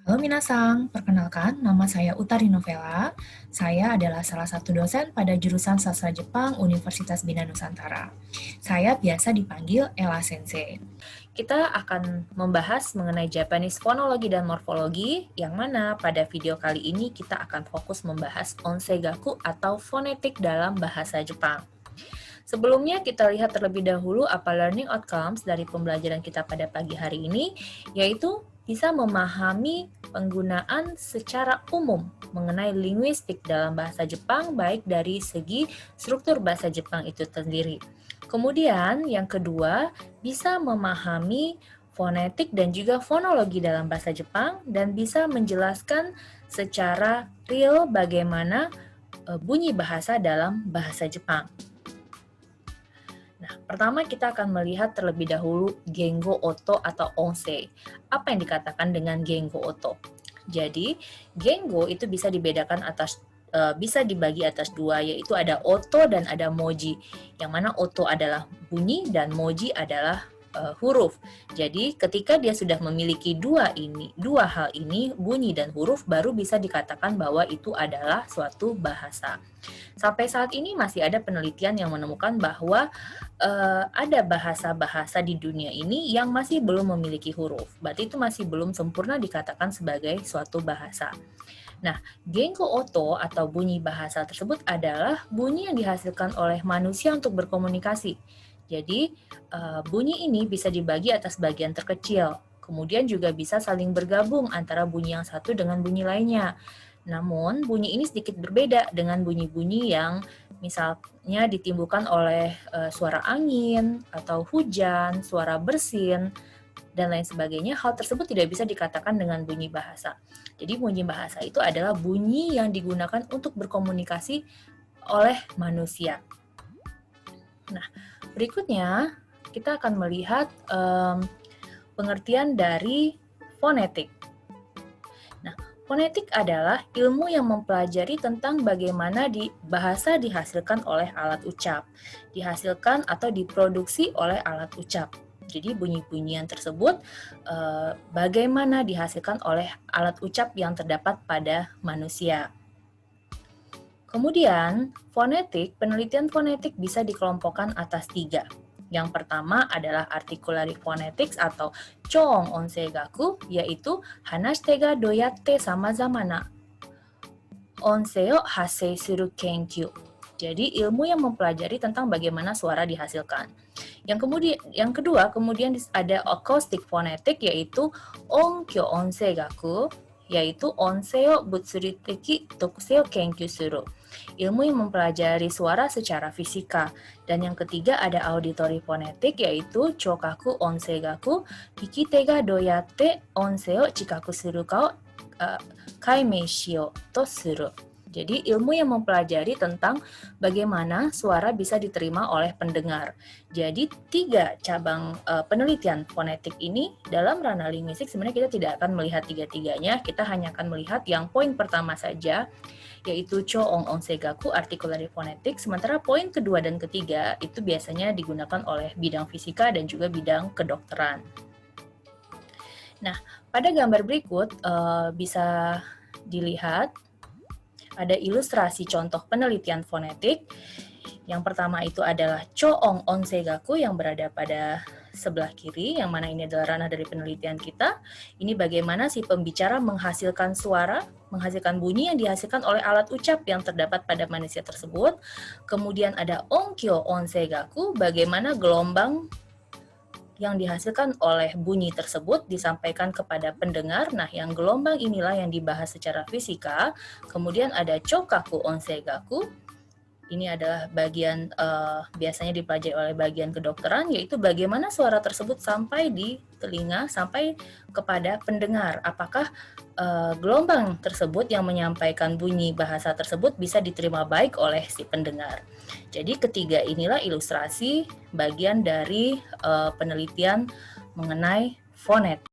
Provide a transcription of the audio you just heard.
Halo minasang, perkenalkan nama saya Utari Novela. Saya adalah salah satu dosen pada jurusan Sastra Jepang Universitas Bina Nusantara. Saya biasa dipanggil Ella Sensei. Kita akan membahas mengenai Japanese fonologi dan morfologi, yang mana pada video kali ini kita akan fokus membahas onsegaku atau fonetik dalam bahasa Jepang. Sebelumnya kita lihat terlebih dahulu apa learning outcomes dari pembelajaran kita pada pagi hari ini, yaitu bisa memahami penggunaan secara umum mengenai linguistik dalam bahasa Jepang, baik dari segi struktur bahasa Jepang itu sendiri. Kemudian yang kedua, bisa memahami fonetik dan juga fonologi dalam bahasa Jepang dan bisa menjelaskan secara real bagaimana bunyi bahasa dalam bahasa Jepang. Nah, pertama kita akan melihat terlebih dahulu Gengo Oto atau Onsei. Apa yang dikatakan dengan Gengo Oto? Jadi, Gengo itu bisa dibedakan bisa dibagi atas dua, yaitu ada Oto dan ada Moji. Yang mana Oto adalah bunyi dan Moji adalah huruf. Jadi, ketika dia sudah memiliki dua hal ini, bunyi dan huruf, baru bisa dikatakan bahwa itu adalah suatu bahasa. Sampai saat ini masih ada penelitian yang menemukan bahwa ada bahasa-bahasa di dunia ini yang masih belum memiliki huruf. Berarti itu masih belum sempurna dikatakan sebagai suatu bahasa. Nah, Gengo Oto atau bunyi bahasa tersebut adalah bunyi yang dihasilkan oleh manusia untuk berkomunikasi. Jadi, bunyi ini bisa dibagi atas bagian terkecil. Kemudian juga bisa saling bergabung antara bunyi yang satu dengan bunyi lainnya. Namun, bunyi ini sedikit berbeda dengan bunyi-bunyi yang misalnya ditimbulkan oleh suara angin, atau hujan, suara bersin, dan lain sebagainya. Hal tersebut tidak bisa dikatakan dengan bunyi bahasa. Jadi, bunyi bahasa itu adalah bunyi yang digunakan untuk berkomunikasi oleh manusia. Nah, berikutnya kita akan melihat pengertian dari fonetik. Nah, fonetik adalah ilmu yang mempelajari tentang bagaimana bahasa dihasilkan oleh alat ucap, dihasilkan atau diproduksi oleh alat ucap. Jadi bunyi-bunyian tersebut bagaimana dihasilkan oleh alat ucap yang terdapat pada manusia. Kemudian, penelitian fonetik bisa dikelompokkan atas 3. Yang pertama adalah articulatory phonetics atau Choong Onsegaku, yaitu Hanashite ga doyatte samazamana onsei o hassei suru kenkyū. Jadi ilmu yang mempelajari tentang bagaimana suara dihasilkan. Yang kedua, kemudian ada acoustic phonetic, yaitu Onkyo Onsegaku, yaitu onseo butsuriteki tokusei o kenkyū suru. Ilmu yang mempelajari suara secara fisika. Dan yang ketiga ada auditory phonetic, yaitu Chokaku Onsegaku, hikite ga doyatte onseo chikaku suru ka o kaimei shio to suru. Jadi ilmu yang mempelajari tentang bagaimana suara bisa diterima oleh pendengar. Jadi 3 cabang penelitian fonetik ini dalam ranah linguistik sebenarnya kita tidak akan melihat 3-tiganya, kita hanya akan melihat yang poin pertama saja, yaitu Choong Onsegaku articulatory phonetics, sementara poin kedua dan ketiga itu biasanya digunakan oleh bidang fisika dan juga bidang kedokteran. Nah, pada gambar berikut bisa dilihat ada ilustrasi contoh penelitian fonetik. Yang pertama itu adalah Choong Onsegaku yang berada pada sebelah kiri, yang mana ini adalah ranah dari penelitian kita. Ini bagaimana si pembicara menghasilkan suara, menghasilkan bunyi yang dihasilkan oleh alat ucap yang terdapat pada manusia tersebut. Kemudian ada Onkyo Onsegaku, bagaimana gelombang yang dihasilkan oleh bunyi tersebut disampaikan kepada pendengar. Nah, yang gelombang inilah yang dibahas secara fisika. Kemudian ada Chokaku Onsegaku. Ini adalah bagian biasanya dipelajari oleh bagian kedokteran, yaitu bagaimana suara tersebut sampai di telinga, sampai kepada pendengar. Apakah gelombang tersebut yang menyampaikan bunyi bahasa tersebut bisa diterima baik oleh si pendengar. Jadi ketiga inilah ilustrasi bagian dari penelitian mengenai fonetik.